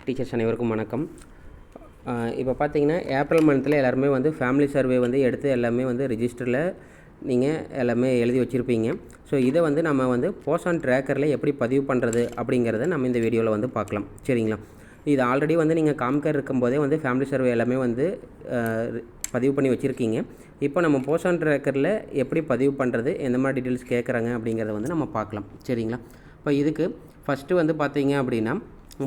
Teachers அனைவருக்கும் வணக்கம். இப்போ பார்த்தீங்கன்னா ஏப்ரல் மந்த்தில் எல்லாருமே வந்து ஃபேமிலி சர்வே வந்து எடுத்து எல்லாமே வந்து ரிஜிஸ்டரில் நீங்கள் எல்லாமே எழுதி வச்சுருப்பீங்க. ஸோ இதை வந்து நம்ம வந்து போஸ்ட் ட்ராக்கரில் எப்படி பதிவு பண்ணுறது அப்படிங்கிறத நம்ம இந்த வீடியோவில் வந்து பார்க்கலாம். சரிங்களா? இது ஆல்ரெடி வந்து நீங்கள் காம்கர் இருக்கும்போதே வந்து ஃபேமிலி சர்வே எல்லாமே வந்து பதிவு பண்ணி வச்சுருக்கீங்க. இப்போ நம்ம போஸ்ட் ட்ராக்கரில் எப்படி பதிவு பண்ணுறது, எந்த மாதிரி டீட்டெயில்ஸ் கேட்குறாங்க அப்படிங்கிறத வந்து நம்ம பார்க்கலாம். சரிங்களா? இப்போ இதுக்கு ஃபஸ்ட்டு வந்து பார்த்தீங்க அப்படின்னா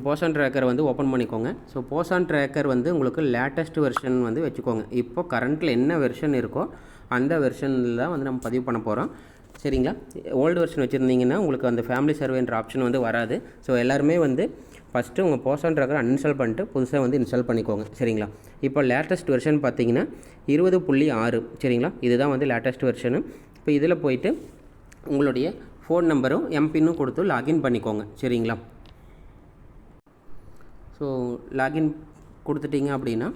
போஸ்ட் ட்ராக்கர் வந்து ஓப்பன் பண்ணிக்கோங்க. ஸோ போஸ்ட் ட்ராக்கர் வந்து உங்களுக்கு லேட்டஸ்ட் வெர்ஷன் வந்து வச்சுக்கோங்க. இப்போ கரண்ட்டில் என்ன வெர்ஷன் இருக்கோ அந்த வெர்ஷனில் தான் வந்து நம்ம பதிவு பண்ண போகிறோம். சரிங்களா? ஓல்டு வெர்ஷன் வச்சுருந்தீங்கன்னா உங்களுக்கு அந்த ஃபேமிலி சர்வேன்ற ஆப்ஷன் வந்து வராது. ஸோ எல்லாருமே வந்து ஃபஸ்ட்டு உங்கள் போஸ்ட் ட்ராக்கர் அன்இன்ஸ்டால் பண்ணிட்டு புதுசாக வந்து இன்ஸ்டால் பண்ணிக்கோங்க. சரிங்களா? இப்போ லேட்டஸ்ட் வெர்ஷன் பார்த்தீங்கன்னா 20.6. சரிங்களா? இதுதான் வந்து லேட்டஸ்ட் வெர்ஷனு. இப்போ இதில் போயிட்டு உங்களுடைய ஃபோன் நம்பரும் எம்பின்னும் கொடுத்து லாகின் பண்ணிக்கோங்க. சரிங்களா? ஸோ லாகின் கொடுத்துட்டிங்க அப்படின்னா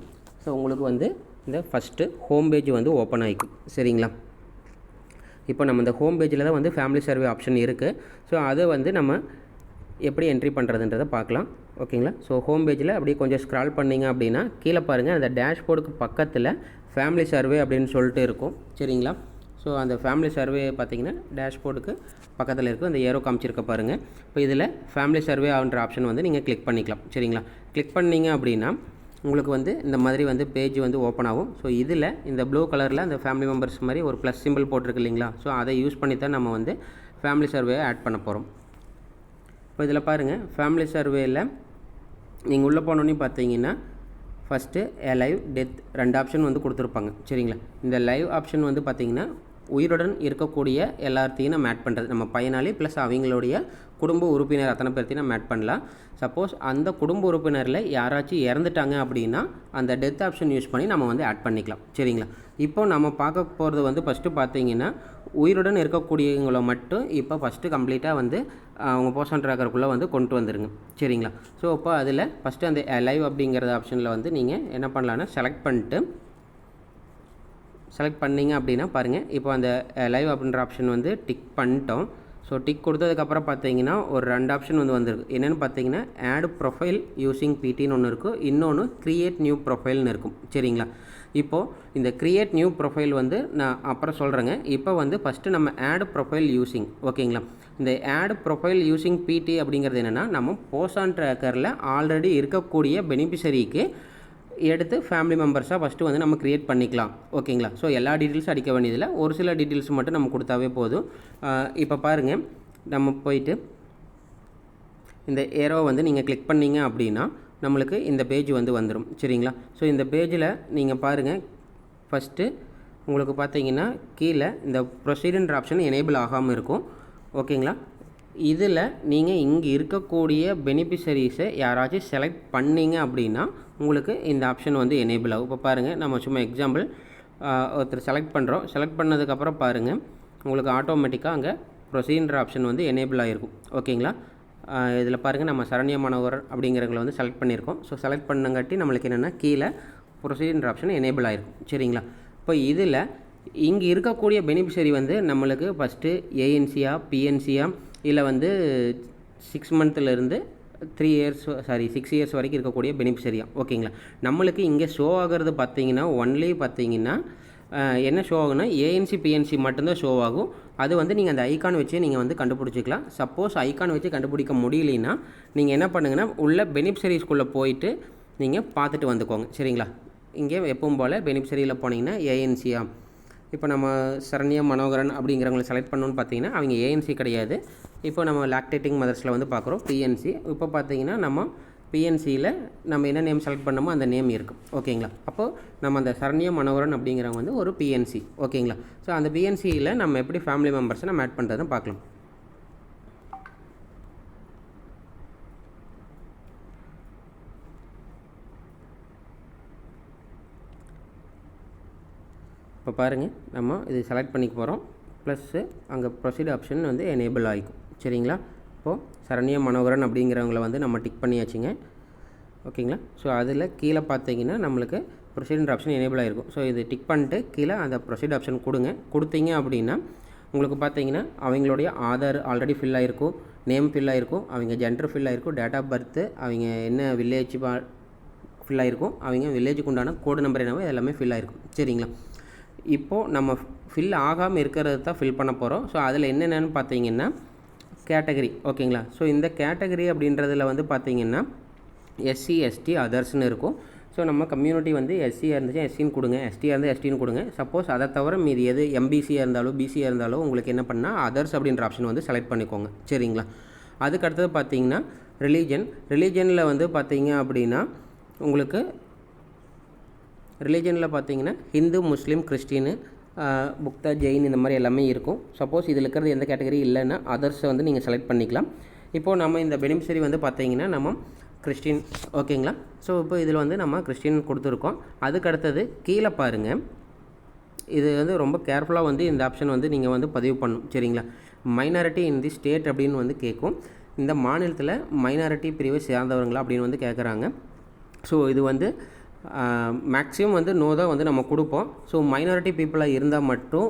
ஸோ உங்களுக்கு வந்து இந்த ஃபஸ்ட்டு ஹோம் பேஜ் வந்து ஓப்பன் ஆகிக்கும். சரிங்களா? இப்போ நம்ம இந்த ஹோம் பேஜில் தான் வந்து ஃபேமிலி சர்வே ஆப்ஷன் இருக்குது. ஸோ அதை வந்து நம்ம எப்படி என்ட்ரி பண்ணுறதுன்றதை பார்க்கலாம். ஓகேங்களா? ஸோ ஹோம் பேஜில் அப்படியே கொஞ்சம் ஸ்க்ரால் பண்ணிங்க அப்படின்னா கீழே பாருங்கள், அந்த டேஷ்போர்டுக்கு பக்கத்தில் ஃபேமிலி சர்வே அப்படின்னு சொல்லிட்டு இருக்கும். சரிங்களா? ஸோ அந்த ஃபேமிலி சர்வே பார்த்திங்கன்னா டேஷ்போர்டுக்கு பக்கத்தில் இருக்குது, அந்த ஏரோ காமிச்சிருக்க பாருங்கள். இப்போ இதில் ஃபேமிலி சர்வே ஆகிற ஆப்ஷன் வந்து நீங்கள் கிளிக் பண்ணிக்கலாம். சரிங்களா? கிளிக் பண்ணிங்க அப்படின்னா உங்களுக்கு வந்து இந்த மாதிரி வந்து பேஜ் வந்து ஓப்பன் ஆகும். ஸோ இதில் இந்த ப்ளூ கலரில் அந்த ஃபேமிலி மெம்பர்ஸ் மாதிரி ஒரு ப்ளஸ் சிம்பிள் போட்டிருக்கு இல்லைங்களா? ஸோ அதை யூஸ் பண்ணி தான் நம்ம வந்து ஃபேமிலி சர்வேயை ஆட் பண்ண போகிறோம். இப்போ இதில் பாருங்கள், ஃபேமிலி சர்வேயில் நீங்கள் உள்ளே போனோன்னே பார்த்தீங்கன்னா ஃபஸ்ட்டு லைவ், டெத் 2 ஆப்ஷன் வந்து கொடுத்துருப்பாங்க. சரிங்களா? இந்த லைவ் ஆப்ஷன் வந்து பார்த்திங்கன்னா உயிருடன் இருக்கக்கூடிய எல்லாத்தையும் நம்ம ஆட் பண்ணுறது, நம்ம பயனாளி ப்ளஸ் அவங்களுடைய குடும்ப உறுப்பினர் அத்தனை பேர்த்தையும் நம்ம ஆட் பண்ணலாம். சப்போஸ் அந்த குடும்ப உறுப்பினரில் யாராச்சும் இறந்துட்டாங்க அப்படின்னா அந்த டெத் ஆப்ஷன் யூஸ் பண்ணி நம்ம வந்து ஆட் பண்ணிக்கலாம். சரிங்களா? இப்போ நம்ம பார்க்க போகிறது வந்து ஃபஸ்ட்டு பார்த்தீங்கன்னா உயிருடன் இருக்கக்கூடியவங்களை மட்டும் இப்போ ஃபஸ்ட்டு கம்ப்ளீட்டாக வந்து அவங்க போஸ்ட் ட்ராக்கருக்குள்ளே வந்து கொண்டு வந்துடுங்க. சரிங்களா? ஸோ இப்போ அதில் ஃபஸ்ட்டு அந்த லைவ் அப்படிங்கிறது ஆப்ஷனில் வந்து நீங்கள் என்ன பண்ணலான்னா செலக்ட் பண்ணிங்க அப்படின்னா பாருங்கள், இப்போ அந்த லைவ் அப்படின்ற ஆப்ஷன் வந்து டிக் பண்ணிட்டோம். ஸோ டிக் கொடுத்ததுக்கப்புறம் பார்த்தீங்கன்னா ஒரு 2 ஆப்ஷன் வந்து வந்திருக்கு. என்னென்னு பார்த்தீங்கன்னா ஆட் ப்ரொஃபைல் யூஸிங் பிடின்னு ஒன்று இருக்கும், இன்னொன்று க்ரியேட் நியூ ப்ரொஃபைல்னு இருக்கும். சரிங்களா? இப்போது இந்த க்ரியேட் நியூ ப்ரொஃபைல் வந்து நான் அப்புறம் சொல்கிறேங்க. இப்போ வந்து ஃபஸ்ட்டு நம்ம ஆட் ப்ரொஃபைல் யூஸிங், ஓகேங்களா? இந்த ஆட் ப்ரொஃபைல் யூஸிங் பிடி அப்படிங்கிறது என்னென்னா, நம்ம போஸ்ட் ட்ராக்கரில் ஆல்ரெடி இருக்கக்கூடிய பெனிஃபிஷரிக்கு எடுத்து ஃபேமிலி மெம்பர்ஸாக ஃபஸ்ட்டு வந்து நம்ம க்ரியேட் பண்ணிக்கலாம். ஓகேங்களா? ஸோ எல்லா டீட்டெயில்ஸும் அடிக்க வேண்டியதில்லை, ஒரு சில டீட்டெயில்ஸ் மட்டும் நம்ம கொடுத்தாவே போதும். இப்போ பாருங்கள், நம்ம போயிட்டு இந்த ஏரோ வந்து நீங்கள் கிளிக் பண்ணிங்க அப்படின்னா நம்மளுக்கு இந்த பேஜ் வந்து வந்துடும். சரிங்களா? ஸோ இந்த பேஜில் நீங்கள் பாருங்கள், ஃபஸ்ட்டு உங்களுக்கு பார்த்தீங்கன்னா கீழே இந்த ப்ரொசீடுன்ற ஆப்ஷன் எனேபிள் ஆகாமல் இருக்கும். ஓகேங்களா? இதில் நீங்கள் இங்கே இருக்கக்கூடிய பெனிஃபிஷரிஸை யாராச்சும் செலக்ட் பண்ணிங்க அப்படின்னா உங்களுக்கு இந்த ஆப்ஷன் வந்து எனேபிள் ஆகும். இப்போ பாருங்கள், நம்ம சும்மா எக்ஸாம்பிள் ஒருத்தர் செலக்ட் பண்ணுறோம். செலக்ட் பண்ணதுக்கப்புறம் பாருங்கள், உங்களுக்கு ஆட்டோமேட்டிக்காக அங்கே ப்ரொசீடுன்ற ஆப்ஷன் வந்து எனேபிள் ஆகிருக்கும். ஓகேங்களா? இதில் பாருங்கள், நம்ம சரண்யா மனோகர் அப்படிங்கிறவங்களை வந்து செலக்ட் பண்ணியிருக்கோம். ஸோ செலக்ட் பண்ணங்காட்டி நம்மளுக்கு என்னென்னா கீழே ப்ரொசீடுன்ற ஆப்ஷன் எனேபிள் ஆகிருக்கும். சரிங்களா? இப்போ இதில் இங்கே இருக்கக்கூடிய பெனிஃபிஷரி வந்து நம்மளுக்கு ஃபஸ்ட்டு ஏஎன்சியா, பிஎன்சியா, இல்லை வந்து 6 மந்த்லேருந்து 6 இயர்ஸ் வரைக்கும் இருக்கக்கூடிய பெனிஃபிஷரியா. ஓகேங்களா? நம்மளுக்கு இங்கே ஷோ ஆகிறது பார்த்தீங்கன்னா ஒன்லி பார்த்தீங்கன்னா என்ன ஷோ ஆகுனா ஏஎன்சி, பிஎன்சி மட்டும்தான் ஷோ ஆகும். அது வந்து நீங்கள் அந்த ஐக்கான் வச்சு நீங்கள் வந்து கண்டுபிடிச்சிக்கலாம். சப்போஸ் ஐக்கான் வச்சு கண்டுபிடிக்க முடியலைன்னா நீங்கள் என்ன பண்ணுங்கன்னா உள்ள பெனிஃபிஷரிஸ்குள்ளே போயிட்டு நீங்கள் பார்த்துட்டு வந்துக்கோங்க. சரிங்களா? இங்கே எப்பவும் போல் பெனிஃபிஷரியில் போனீங்கன்னா ஏஎன்சியா, இப்போ நம்ம சரண்யா மனோகரன் அப்படிங்கிறவங்களை செலக்ட் பண்ணணுன்னு பார்த்தீங்கன்னா அவங்க ஏஎன்சி கிடையாது. இப்போ நம்ம லாக்டேட்டிங் மதர்ஸில் வந்து பார்க்குறோம் பிஎன்சி. இப்போ பார்த்தீங்கன்னா நம்ம பிஎன்சியில் நம்ம என்ன நேம் செலக்ட் பண்ணமோ அந்த நேம் இருக்குது. ஓகேங்களா? அப்போது நம்ம அந்த சரண்யா மனோகரன் அப்படிங்கிறவங்க வந்து ஒரு பிஎன்சி. ஓகேங்களா? ஸோ அந்த பிஎன்சியில் நம்ம எப்படி ஃபேமிலி மெம்பர்ஸை நம்ம ஆட் பண்ணுறதுன்னு பார்க்கலாம். இப்போ பாருங்கள், நம்ம இது செலக்ட் பண்ணிக்க போகிறோம். ப்ளஸ்ஸு அங்கே ப்ரொசீட் ஆப்ஷன் வந்து எனேபிள் ஆகிக்கும். சரிங்களா? இப்போது சரண்யா மனோகரன் அப்படிங்கிறவங்கள வந்து நம்ம டிக் பண்ணியாச்சுங்க. ஓகேங்களா? ஸோ அதில் கீழே பார்த்தீங்கன்னா நம்மளுக்கு ப்ரொசீடுன்ற ஆப்ஷன் எனேபிள் ஆகிருக்கும். ஸோ இது டிக் பண்ணிட்டு கீழே அந்த ப்ரொசீட் ஆப்ஷன் கொடுத்தீங்க அப்படின்னா உங்களுக்கு பார்த்தீங்கன்னா அவங்களுடைய ஆதார் ஆல்ரெடி ஃபில் ஆகிருக்கும், நேம் ஃபில் ஆகிருக்கும், அவங்க ஜெண்டர் ஃபில் ஆகிருக்கும், டேட் ஆஃப் பர்த்து, அவங்க என்ன வில்லேஜ் ஃபில் ஆகிருக்கும், அவங்க வில்லேஜுக்கு உண்டான கோடு நம்பர் என்னவோ எல்லாமே ஃபில் ஆகிருக்கும். சரிங்களா? இப்போது நம்ம ஃபில் ஆகாமல் இருக்கிறது தான் ஃபில் பண்ண போகிறோம். ஸோ அதில் என்னென்னு பார்த்தீங்கன்னா கேட்டகரி. ஓகேங்களா? ஸோ இந்த கேட்டகரி அப்படின்றதில் வந்து பார்த்திங்கன்னா எஸ்சி, எஸ்டி, அதர்ஸ்னு இருக்கும். ஸோ நம்ம கம்யூனிட்டி வந்து எஸ்சியாக இருந்துச்சு எஸ்சின்னு கொடுங்க, எஸ்டியாக இருந்தால் எஸ்டின்னு கொடுங்க. சப்போஸ் அதை தவிர மீதி எது எம்பிசியாக இருந்தாலும் பிசியாக இருந்தாலும் உங்களுக்கு என்ன பண்ணால் அதர்ஸ் அப்படின்ற ஆப்ஷன் வந்து செலக்ட் பண்ணிக்கோங்க. சரிங்களா? அதுக்கு அடுத்தது பார்த்தீங்கன்னா ரிலீஜனில் வந்து பார்த்தீங்க அப்படின்னா உங்களுக்கு ரிலீஜனில் பார்த்தீங்கன்னா ஹிந்து, முஸ்லீம், கிறிஸ்டின்னு, புக்தா, ஜெயின் இந்த மாதிரி எல்லாமே இருக்கும். சப்போஸ் இதில் இருக்கிறது எந்த கேட்டகரி இல்லைன்னா அதர்ஸை வந்து நீங்கள் செலக்ட் பண்ணிக்கலாம். இப்போது நம்ம இந்த பெனிஃபிஷரி வந்து பார்த்தீங்கன்னா நம்ம கிறிஸ்டின். ஓகேங்களா? ஸோ இப்போ இதில் வந்து நம்ம கிறிஸ்டின் கொடுத்துருக்கோம். அதுக்கு அடுத்தது கீழே பாருங்கள், இது வந்து ரொம்ப கேர்ஃபுல்லாக வந்து இந்த ஆப்ஷன் வந்து நீங்கள் வந்து பதிவு பண்ணணும். சரிங்களா? மைனாரிட்டி இன் தி ஸ்டேட் அப்படின்னு வந்து கேட்கும். இந்த மாநிலத்தில் மைனாரிட்டி பிரிவை சேர்ந்தவங்களா அப்படின்னு வந்து கேட்குறாங்க. ஸோ இது வந்து மேக்ஸிமம் வந்து நோ தான் வந்து நம்ம கொடுப்போம். ஸோ மைனாரிட்டி பீப்புளாக இருந்தால் மட்டும்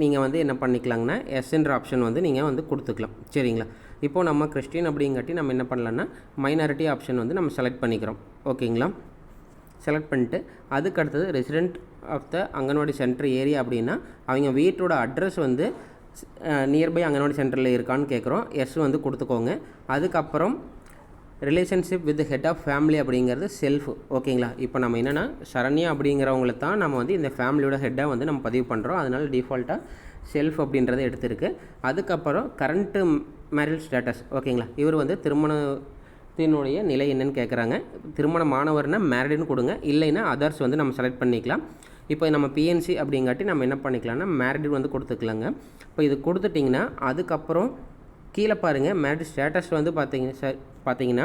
நீங்கள் வந்து என்ன பண்ணிக்கலாங்கன்னா எஸ்ன்ற ஆப்ஷன் வந்து நீங்கள் வந்து கொடுத்துக்கலாம். சரிங்களா? இப்போது நம்ம கிறிஸ்டின் அப்படிங்காட்டி நம்ம என்ன பண்ணலான்னா மைனாரிட்டி ஆப்ஷன் வந்து நம்ம செலக்ட் பண்ணிக்கிறோம். ஓகேங்களா? செலக்ட் பண்ணிட்டு அதுக்கு அடுத்தது resident of the anganwadi centre area அப்படின்னா அவங்க வீட்டோட அட்ரஸ் வந்து நியர்பை அங்கன்வாடி சென்டரில் இருக்கான்னு கேட்குறோம். எஸ் வந்து கொடுத்துக்கோங்க. அதுக்கப்புறம் relationship with head of family அப்படிங்கிறது செல்ஃப். ஓகேங்களா? இப்போ நம்ம என்னென்னா சரண்யா அப்படிங்கிறவங்கள தான் நம்ம வந்து இந்த ஃபேமிலியோட ஹெட்டாக வந்து நம்ம பதிவு பண்ணுறோம். அதனால் டிஃபால்ட்டாக செல்ஃப் அப்படின்றத எடுத்துருக்கு. அதுக்கப்புறம் கரண்ட்டு மேரிட் ஸ்டேட்டஸ். ஓகேங்களா? இவர் வந்து திருமணத்தினுடைய நிலை என்னன்னு கேட்குறாங்க. திருமணமானவர்னா மேரிடுன்னு கொடுங்க, இல்லைன்னா அதர்ஸ் வந்து நம்ம செலக்ட் பண்ணிக்கலாம். இப்போ நம்ம பிஎன்சி அப்படிங்காட்டி நம்ம என்ன பண்ணிக்கலாம்னா மேரிடு வந்து கொடுத்துக்கலாங்க. இப்போ இது கொடுத்துட்டிங்கன்னா அதுக்கப்புறம் கீழே பாருங்கள் மேரிட் ஸ்டேட்டஸ் வந்து பார்த்தீங்கன்னா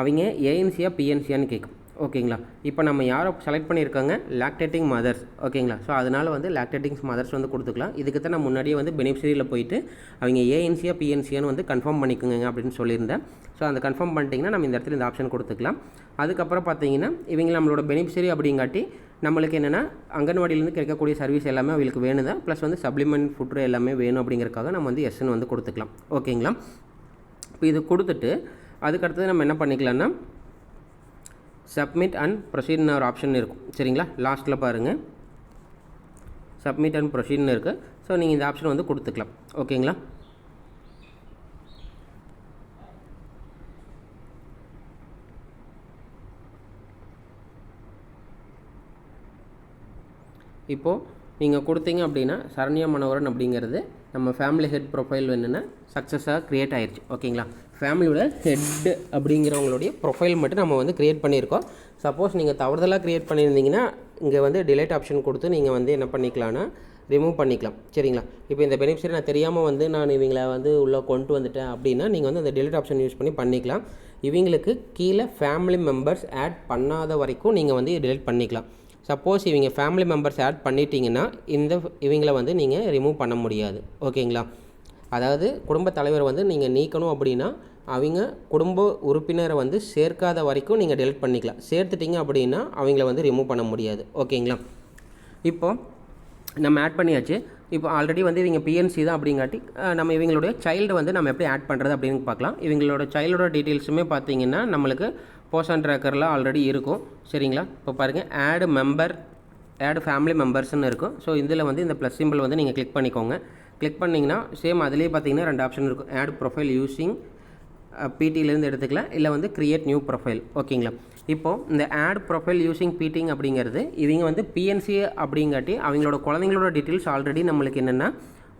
அவங்க ஏஎன்சியாக பிஎன்சியான்னு கேட்கும். ஓகேங்களா? இப்போ நம்ம யாரை செலக்ட் பண்ணியிருக்காங்க லாக்டேட்டிங் மதர்ஸ். ஓகேங்களா? ஸோ அதனால் வந்து லாக்டேட்டிங் மதர்ஸ் வந்து கொடுத்துக்கலாம். இதுக்கு தான் நான் முன்னாடியே வந்து பெனிஃபிஷரியில் போயிட்டு அவங்க ஏஎன்சியாக பிஎன்சியான்னு வந்து கன்ஃபார்ம் பண்ணிக்கோங்க அப்படின்னு சொல்லியிருந்தேன். ஸோ அந்த கன்ஃபார்ம் பண்ணிட்டீங்கன்னா நம்ம இந்த இடத்துல இந்த ஆப்ஷன் கொடுத்துக்கலாம். அதுக்கப்புறம் பார்த்தீங்கன்னா இவங்க நம்மளோட பெனிஃபிஷரி அப்படிங்காட்டி நம்மளுக்கு என்னென்னா அங்கன்வாடியிலேருந்து கிடைக்கக்கூடிய சர்வீஸ் எல்லாமே அவங்களுக்கு வேணும் தான், ப்ளஸ் வந்து சப்ளிமெண்ட் ஃபுட்ரு எல்லாமே வேணும் அப்படிங்கிறதுக்காக நம்ம வந்து எஸ்ன்னு வந்து கொடுத்துக்கலாம். ஓகேங்களா? இப்போ இது கொடுத்துட்டு அதுக்கடுத்தது நம்ம என்ன பண்ணிக்கலாம்னா சப்மிட் அண்ட் ப்ரொசீட்னு ஒரு ஆப்ஷன் இருக்கும். சரிங்களா? லாஸ்ட்டில் பாருங்கள் சப்மிட் அண்ட் ப்ரொசீட்னு இருக்குது. ஸோ நீங்கள் இந்த ஆப்ஷன் வந்து கொடுத்துக்கலாம். ஓகேங்களா? இப்போது நீங்கள் கொடுத்தீங்க அப்படின்னா சரண்யா மனோகரன் அப்படிங்கிறது நம்ம ஃபேமிலி ஹெட் ப்ரொஃபைல் என்னென்னா சக்ஸஸாக க்ரியேட் ஆயிடுச்சு. ஓகேங்களா? ஃபேமிலியோட ஹெட் அப்படிங்கிறவங்களுடைய ப்ரொஃபைல் மட்டும் நம்ம வந்து க்ரியேட் பண்ணியிருக்கோம். சப்போஸ் நீங்கள் தவறுதலாக க்ரியேட் பண்ணியிருந்தீங்கன்னா இங்கே வந்து டிலேட் ஆப்ஷன் கொடுத்து நீங்கள் வந்து என்ன பண்ணிக்கலாம்னா ரிமூவ் பண்ணிக்கலாம். சரிங்களா? இப்போ இந்த பெனிஃபிஷரி நான் தெரியாமல் வந்து நான் இவங்களை வந்து உள்ளே கொண்டு வந்துட்டேன் அப்படின்னா நீங்கள் வந்து அந்த டிலேட் ஆப்ஷன் யூஸ் பண்ணி பண்ணிக்கலாம். இவங்களுக்கு கீழே ஃபேமிலி மெம்பர்ஸ் ஆட் பண்ணாத வரைக்கும் நீங்கள் வந்து டிலேட் பண்ணிக்கலாம். சப்போஸ் இவங்க ஃபேமிலி மெம்பர்ஸ் ஆட் பண்ணிட்டீங்கன்னா இவங்களை வந்து நீங்கள் ரிமூவ் பண்ண முடியாது. ஓகேங்களா? அதாவது குடும்ப தலைவர் வந்து நீங்கள் நீக்கணும் அப்படின்னா அவங்க குடும்ப உறுப்பினரை வந்து சேர்க்காத வரைக்கும் நீங்கள் டெலிட் பண்ணிக்கலாம். சேர்த்துட்டிங்க அப்படின்னா அவங்கள வந்து ரிமூவ் பண்ண முடியாது. ஓகேங்களா? இப்போது நம்ம ஆட் பண்ணியாச்சு. இப்போ ஆல்ரெடி வந்து இவங்க பிஎன்சி தான் அப்படிங்காட்டி நம்ம இவங்களுடைய சைல்டு வந்து நம்ம எப்படி ஆட் பண்ணுறது அப்படின்னு பார்க்கலாம். இவங்களோட சைல்டோட டீட்டெயில்ஸுமே பார்த்தீங்கன்னா நம்மளுக்கு போஸ்ட் ட்ராக்கரில் ஆல்ரெடி இருக்கும். சரிங்களா? இப்போ பாருங்கள் ஆட் ஃபேமிலி மெம்பர்ஸ்னு இருக்கும். ஸோ இதில் வந்து இந்த ப்ளஸ் சிம்பிள் வந்து நீங்கள் கிளிக் பண்ணிக்கோங்க. கிளிக் பண்ணிங்கன்னா சேம் அதிலே பார்த்தீங்கன்னா 2 ஆப்ஷன் இருக்கும். ஆட் ப்ரொஃபைல் யூஸிங் பிடிலேருந்து எடுத்துக்கலாம், இல்லை வந்து க்ரியேட் நியூ ப்ரொஃபைல். ஓகேங்களா? இப்போது இந்த ஆட் ப்ரொஃபைல் யூஸிங் பிடிங் அப்படிங்கிறது இவங்க வந்து பிஎன்சி அப்படிங்காட்டி அவங்களோட குழந்தைங்களோட டீட்டெயில்ஸ் ஆல்ரெடி நம்மளுக்கு என்னென்னா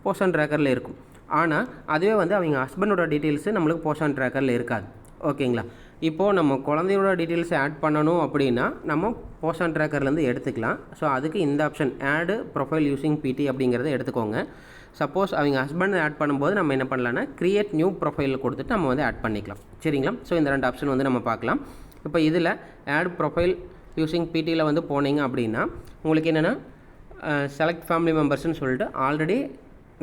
போஸ்ட் ட்ராக்கரில் இருக்கும். ஆனால் அதுவே வந்து அவங்க ஹஸ்பண்டோட டீட்டெயில்ஸு நம்மளுக்கு போஸ்ட் ட்ராக்கரில் இருக்காது. ஓகேங்களா? இப்போது நம்ம குழந்தையோட டீட்டெயில்ஸ் ஆட் பண்ணணும் அப்படின்னா நம்ம போஸ்ட் ட்ராக்கர்லேருந்து எடுத்துக்கலாம். ஸோ அதுக்கு இந்த ஆப்ஷன் ஆடு ப்ரொஃபைல் யூஸிங் பிடி அப்படிங்கிறத எடுத்துக்கோங்க. சப்போஸ் அவங்க ஹஸ்பண்ட் ஆட் பண்ணும்போது நம்ம என்ன பண்ணலான்னா க்ரியேட் நியூ ப்ரொஃபைல் கொடுத்துட்டு நம்ம வந்து ஆட் பண்ணிக்கலாம். சரிங்களா? ஸோ இந்த 2 ஆப்ஷன் வந்து நம்ம பார்க்கலாம். இப்போ இதில் ஆட் ப்ரொஃபைல் யூஸிங் பிடியில் வந்து போனீங்க அப்படின்னா உங்களுக்கு என்னென்னா செலக்ட் ஃபேமிலி மெம்பர்ஸ்னு சொல்லிட்டு ஆல்ரெடி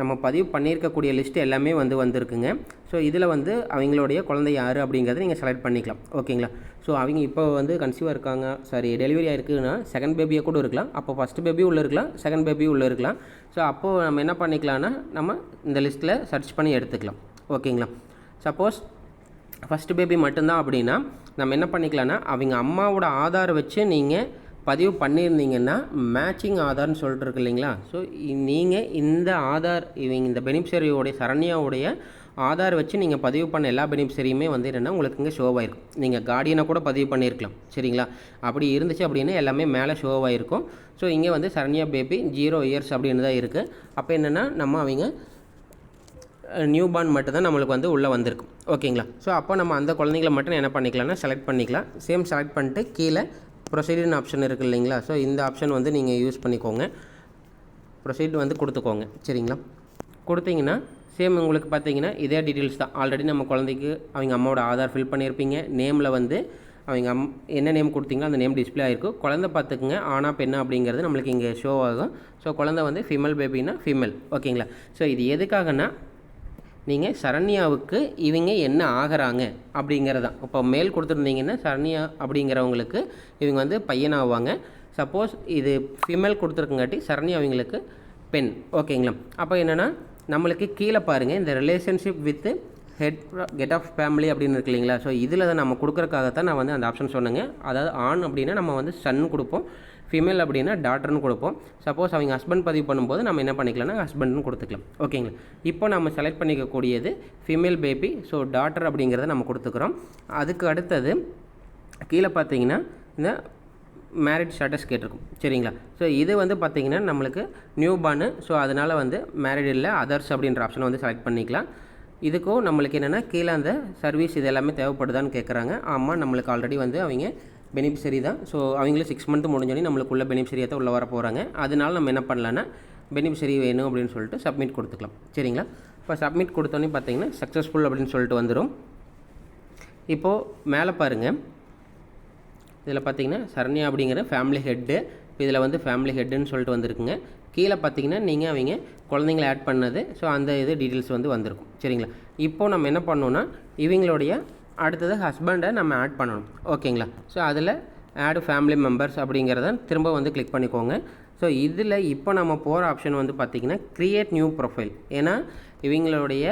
நம்ம பதிவு பண்ணியிருக்கக்கூடிய லிஸ்ட்டு எல்லாமே வந்து வந்திருக்குங்க. ஸோ இதில் வந்து அவங்களுடைய குழந்தை யார் அப்படிங்கிறத நீங்கள் செலக்ட் பண்ணிக்கலாம். ஓகேங்களா? ஸோ அவங்க இப்போ வந்து கன்சீவாக இருக்காங்க, டெலிவரி ஆகிருக்குன்னா செகண்ட் பேபியை கூட இருக்கலாம். அப்போ ஃபஸ்ட்டு பேபி உள்ளே இருக்கலாம், செகண்ட் பேபி உள்ளே இருக்கலாம். ஸோ அப்போது நம்ம என்ன பண்ணிக்கலாம்னா நம்ம இந்த லிஸ்ட்டில் சர்ச் பண்ணி எடுத்துக்கலாம். ஓகேங்களா? சப்போஸ் ஃபஸ்ட்டு பேபி மட்டும்தான் அப்படின்னா நம்ம என்ன பண்ணிக்கலாம்னா அவங்க அம்மாவோட ஆதார் வச்சு நீங்கள் பதிவு பண்ணியிருந்தீங்கன்னா மேட்சிங் ஆதார்னு சொல்லிட்டு இருக்கு இல்லைங்களா. ஸோ நீங்கள் இந்த ஆதார் இந்த பெனிஃபிஷரியோடைய சரண்யாவுடைய ஆதார் வச்சு நீங்கள் பதிவு பண்ண எல்லா பெனிஃபிஷரியுமே வந்து என்னென்னா உங்களுக்கு இங்கே ஷோவாயிருக்கும். நீங்கள் கார்டியனை கூட பதிவு பண்ணியிருக்கலாம் சரிங்களா. அப்படி இருந்துச்சு அப்படின்னா எல்லாமே மேலே ஷோவாயிருக்கும். ஸோ இங்கே வந்து சரண்யா பேபி 0 இயர்ஸ் அப்படின்னு தான் இருக்குது. அப்போ என்னென்னா நம்ம அவங்க நியூ பார்ன் மட்டும் தான் நம்மளுக்கு வந்து உள்ளே வந்திருக்கும் ஓகேங்களா. ஸோ அப்போ நம்ம அந்த குழந்தைங்கள மட்டும் என்ன பண்ணிக்கலாம்னா செலக்ட் பண்ணிக்கலாம். சேம் செலக்ட் பண்ணிட்டு கீழே ப்ரொசீடியர்னு ஆப்ஷன் இருக்குது இல்லைங்களா. ஸோ இந்த ஆப்ஷன் வந்து நீங்கள் யூஸ் பண்ணிக்கோங்க. ப்ரொசீட் வந்து கொடுத்துக்கோங்க சரிங்களா. கொடுத்தீங்கன்னா சேம் உங்களுக்கு பார்த்தீங்கன்னா இதே டீட்டெயில்ஸ் தான். ஆல்ரெடி நம்ம குழந்தைக்கு அவங்க அம்மாவோட ஆதார் ஃபில் பண்ணியிருப்பீங்க. நேமில் வந்து அவங்க என்ன நேம் கொடுத்தீங்களோ அந்த நேம் டிஸ்பிளே ஆகிருக்கும். குழந்தை பார்த்துக்குங்க ஆனா பெண்ணா அப்படிங்கிறது நம்மளுக்கு இங்கே ஷோ ஆகும். ஸோ குழந்தை வந்து ஃபீமேல் பேபின்னா ஃபீமேல் ஓகேங்களா. ஸோ இது எதுக்காகனா நீங்கள் சரண்யாவுக்கு இவங்க என்ன ஆகிறாங்க அப்படிங்கிறது தான். இப்போ மேல் கொடுத்துருந்தீங்கன்னா சரண்யா அப்படிங்கிறவங்களுக்கு இவங்க வந்து பையனாகுவாங்க. சப்போஸ் இது ஃபீமேல் கொடுத்துருக்குங்காட்டி சரண்யா அவங்களுக்கு பெண் ஓகேங்களா. அப்போ என்னென்னா நம்மளுக்கு கீழே பாருங்கள் இந்த relationship with head of family அப்படின்னு இருக்கு இல்லைங்களா. ஸோ இதில் தான் நம்ம கொடுக்குறக்காகத்தான் நான் வந்து அந்த ஆப்ஷன் சொன்னேங்க. அதாவது ஆண் அப்படின்னா நம்ம வந்து சன் கொடுப்போம், ஃபீமேல் அப்படின்னா டாட்டர்னு கொடுப்போம். சப்போஸ் அவங்க ஹஸ்பண்ட் பதிவு பண்ணும்போது நம்ம என்ன பண்ணிக்கலாம்னா ஹஸ்பண்ட்னு கொடுத்துக்கலாம் ஓகேங்களா. இப்போ நம்ம செலக்ட் பண்ணிக்கக்கூடியது ஃபீமேல் பேபி. ஸோ டாட்டர் அப்படிங்கிறத நம்ம கொடுத்துக்கிறோம். அதுக்கு அடுத்தது கீழே பார்த்தீங்கன்னா இந்த மேரிட் ஸ்டேட்டஸ் கேட்டிருக்கும் சரிங்களா. ஸோ இது வந்து பார்த்திங்கன்னா நம்மளுக்கு நியூ பார்னு. ஸோ அதனால் வந்து மேரிட் இல்லை அதர்ஸ் அப்படின்ற ஆப்ஷனை வந்து செலக்ட் பண்ணிக்கலாம். இதுக்கும் நம்மளுக்கு என்னென்னா கீழே அந்த சர்வீஸ் இது எல்லாமே தேவைப்படுதான்னு கேட்குறாங்க. ஆமாம் நம்மளுக்கு ஆல்ரெடி வந்து அவங்க பெனிஃபிஷரி தான். ஸோ அவங்களும் 6 மந்த் முடிஞ்சோடனே நம்மளுக்கு உள்ள பெனிஃபிஷரியாக தான் உள்ளே வர போகிறாங்க. அதனால நம்ம என்ன பண்ணலான்னா பெனிஃபிஷரி வேணும் அப்படின்னு சொல்லிட்டு சப்மிட் கொடுத்துக்கலாம் சரிங்களா. இப்போ சப்மிட் கொடுத்தோன்னே பார்த்தீங்கன்னா சக்ஸஸ்ஃபுல் அப்படின்னு சொல்லிட்டு வந்துடும். இப்போது மேலே பாருங்கள் இதில் பார்த்தீங்கன்னா சரண்யா அப்படிங்கிற ஃபேமிலி ஹெட்டு. இதில் வந்து ஃபேமிலி ஹெட்டுன்னு சொல்லிட்டு வந்திருக்குங்க. கீழே பார்த்தீங்கன்னா நீங்கள் அவங்க குழந்தைங்கள ஆட் பண்ணது. ஸோ அந்த இது டீட்டெயில்ஸ் வந்து வந்திருக்கும் சரிங்களா. இப்போது நம்ம என்ன பண்ணோன்னா இவங்களுடைய அடுத்தது ஹஸ்பண்டை நம்ம ஆட் பண்ணணும் ஓகேங்களா. ஸோ அதில் ஆட் ஃபேமிலி மெம்பர்ஸ் அப்படிங்கிறத திரும்ப வந்து கிளிக் பண்ணிக்கோங்க. ஸோ இதில் இப்போ நம்ம போகிற ஆப்ஷன் வந்து பார்த்திங்கன்னா க்ரியேட் நியூ ப்ரொஃபைல். ஏன்னா இவங்களுடைய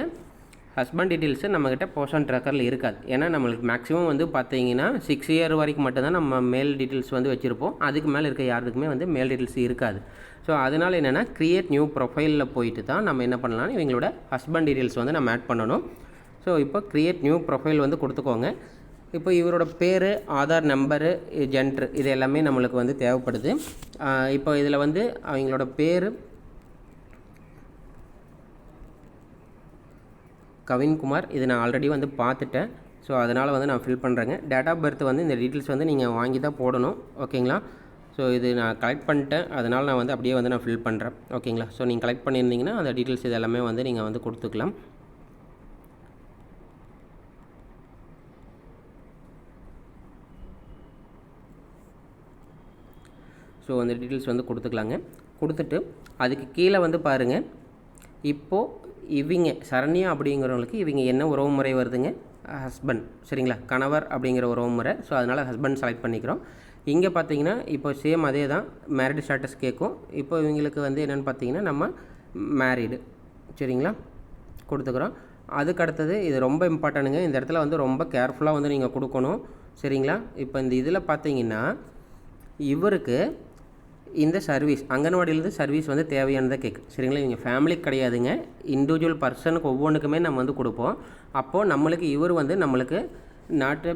ஹஸ்பண்ட் டீட்டெயில்ஸு நம்மக்கிட்ட பர்சன் ட்ராக்கரில் இருக்காது. ஏன்னா நம்மளுக்கு மேக்ஸிமம் வந்து பார்த்தீங்கன்னா 6 இயர் வரைக்கும் மட்டும்தான் நம்ம மேல் டீட்டெயில்ஸ் வந்து வச்சுருப்போம். அதுக்கு மேலே இருக்க யாருக்குமே வந்து மேல் டீட்டெயில்ஸ் இருக்காது. ஸோ அதனால் என்னென்னா க்ரியேட் நியூ ப்ரொஃபைலில் போயிட்டு தான் நம்ம என்ன பண்ணலாம்னு இவங்களோட ஹஸ்பண்ட் டீட்டெயில்ஸ் வந்து நம்ம ஆட் பண்ணணும். ஸோ இப்போ க்ரியேட் நியூ ப்ரொஃபைல் வந்து கொடுத்துக்கோங்க. இப்போ இவரோட பேர், ஆதார் நம்பரு, ஜென்ட்ரு இது எல்லாமே நம்மளுக்கு வந்து தேவைப்படுது. இப்போ இதில் வந்து அவங்களோட பேர் கவின்குமார். இது நான் ஆல்ரெடி வந்து பார்த்துட்டேன். ஸோ அதனால் வந்து நான் ஃபில் பண்ணுறேங்க. டேட் ஆஃப் பர்த் வந்து இந்த டீட்டெயில்ஸ் வந்து நீங்கள் வாங்கி தான் போடணும் ஓகேங்களா. ஸோ இது நான் கலெக்ட் பண்ணிட்டேன். அதனால் நான் வந்து அப்படியே வந்து நான் ஃபில் பண்ணுறேன் ஓகேங்களா. ஸோ நீங்கள் கலெக்ட் பண்ணியிருந்தீங்கன்னா அந்த டீட்டெயில்ஸ் இது எல்லாமே வந்து நீங்கள் வந்து கொடுத்துக்கலாம். ஸோ அந்த டீட்டெயில்ஸ் வந்து கொடுத்துக்கலாங்க. கொடுத்துட்டு அதுக்கு கீழே வந்து பாருங்கள் இப்போது இவங்க சரண்யா அப்படிங்கிறவங்களுக்கு இவங்க என்ன உறவு முறை வருதுங்க, ஹஸ்பண்ட் சரிங்களா, கணவர் அப்படிங்கிற உறவு முறை. ஸோ அதனால் ஹஸ்பண்ட் செலக்ட் பண்ணிக்கிறோம். இங்கே பார்த்தீங்கன்னா இப்போ சேம் அதே தான் மேரிட் ஸ்டேட்டஸ் கேட்கும். இப்போ இவங்களுக்கு வந்து என்னென்னு பார்த்தீங்கன்னா நம்ம மேரீடு சரிங்களா கொடுத்துக்கிறோம். அதுக்கு அடுத்தது இது ரொம்ப இம்பார்ட்டனுங்க. இந்த இடத்துல வந்து ரொம்ப கேர்ஃபுல்லாக வந்து நீங்கள் கொடுக்கணும் சரிங்களா. இப்போ இந்த இதில் பார்த்தீங்கன்னா இவருக்கு இந்த சர்வீஸ் அங்கன்வாடியிலேருந்து சர்வீஸ் வந்து தேவையானதை கேட்கு சரிங்களா. இவங்க ஃபேமிலிக்கு கிடையாதுங்க, இண்டிவிஜுவல் பர்சனுக்கு ஒவ்வொன்றுக்குமே நம்ம வந்து கொடுப்போம். அப்போது நம்மளுக்கு இவர் வந்து நம்மளுக்கு நாட்டு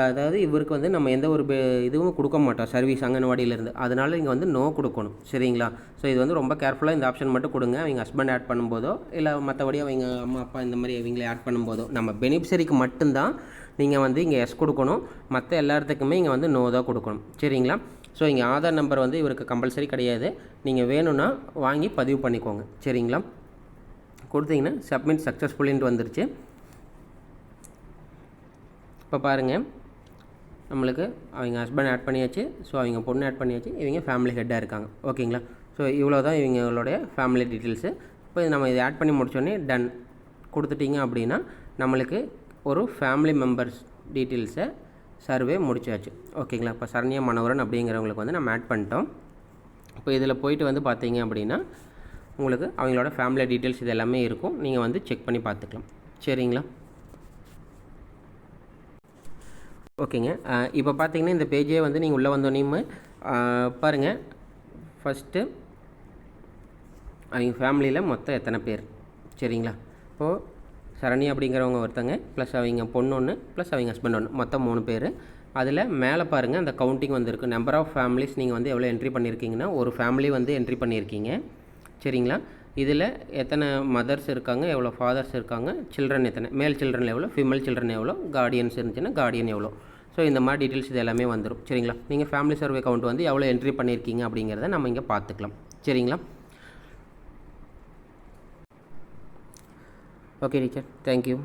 அதாவது இவருக்கு வந்து நம்ம எந்த ஒரு இதுவும் கொடுக்க மாட்டோம் சர்வீஸ் அங்கன்வாடியிலேருந்து. அதனால் இங்கே வந்து நோ கொடுக்கணும் சரிங்களா. ஸோ இது வந்து ரொம்ப கேர்ஃபுல்லாக இந்த ஆப்ஷன் மட்டும் கொடுங்க. அவங்க ஹஸ்பண்ட் ஆட் பண்ணும்போதோ இல்லை மற்றபடி அவங்க அம்மா அப்பா இந்த மாதிரி இவங்களை ஆட் பண்ணும்போதோ நம்ம பெனிஃபிஷரிக்கு மட்டும்தான் நீங்கள் வந்து இங்கே எஸ் கொடுக்கணும். மற்ற எல்லாத்துக்குமே இங்கே வந்து நோ தான் கொடுக்கணும் சரிங்களா. ஸோ இங்கே ஆதார் நம்பர் வந்து இவருக்கு கம்பல்சரி கிடையாது. நீங்கள் வேணும்னா வாங்கி பதிவு பண்ணிக்கோங்க சரிங்களா. கொடுத்தீங்கன்னா சப்மிட் சக்ஸஸ்ஃபுல்லின்ட்டு வந்துருச்சு. இப்போ பாருங்கள் நம்மளுக்கு அவங்க ஹஸ்பண்ட் ஆட் பண்ணியாச்சு. ஸோ அவங்க பொண்ணு ஆட் பண்ணியாச்சு. இவங்க ஃபேமிலி ஹெட்டாக இருக்காங்க ஓகேங்களா. ஸோ இவ்வளோ தான் இவங்களுடைய ஃபேமிலி டீட்டெயில்ஸு. இப்போ நம்ம இதை ஆட் பண்ணி முடிச்சோடனே டன் கொடுத்துட்டிங்க அப்படின்னா நம்மளுக்கு ஒரு ஃபேமிலி மெம்பர்ஸ் டீட்டெயில்ஸை சர்வே முடிச்சாச்சு ஓகேங்களா. இப்போ சரண்யா மனோகரன் அப்படிங்கிறவங்களுக்கு வந்து நம்ம ஆட் பண்ணிட்டோம். இப்போ இதில் போயிட்டு வந்து பார்த்தீங்க அப்படின்னா உங்களுக்கு அவங்களோட ஃபேமிலி டீட்டெயில்ஸ் இது எல்லாமே இருக்கும். நீங்கள் வந்து செக் பண்ணி பார்த்துக்கலாம் சரிங்களா. ஓகேங்க. இப்போ பார்த்தீங்கன்னா இந்த பேஜே வந்து நீங்கள் உள்ளே வந்தோடனே பாருங்கள். ஃபஸ்ட்டு அவங்க ஃபேமிலியில் மொத்தம் எத்தனை பேர், சரிங்களா? இப்போது சரண்யா அப்படிங்கிறவங்க ஒருத்தங்க, ப்ளஸ் அவங்க பொண்ணு ஒன்று, ப்ளஸ் அவங்க ஹஸ்பண்ட் ஒன்று, மொத்தம் 3 பேர். அதில் மேலே பாருங்கள் அந்த கவுண்டிங் வந்திருக்கு. நம்பர் ஆஃப் ஃபேமிலிஸ் நீங்கள் வந்து எவ்வளோ என்ட்ரி பண்ணியிருக்கீங்கன்னா, ஒரு ஃபேமிலி வந்து என்ட்ரி பண்ணியிருக்கீங்க, சரிங்களா? இதில் எத்தனை மதர்ஸ் இருக்காங்க, எவ்வளோ ஃபாதர்ஸ் இருக்காங்க, சில்ட்ரன் எத்தனை, மேல் சில்ட்ரன் எவ்வளோ, ஃபீமேல் சில்ட்ரன் எவ்வளோ, கார்டியன்ஸ் இருந்துச்சுன்னா கார்டியன் எவ்வளோ. ஸோ இந்த மாதிரி டீட்டெயில்ஸ் இது எல்லாமே வந்துடும், சரிங்களா? நீங்கள் ஃபேமிலி சர்வே கவுண்ட் வந்து எவ்வளோ என்ட்ரி பண்ணியிருக்கீங்க அப்படிங்கிறத நம்ம இங்கே பார்த்துக்கலாம், சரிங்களா? Okay teacher, thank you.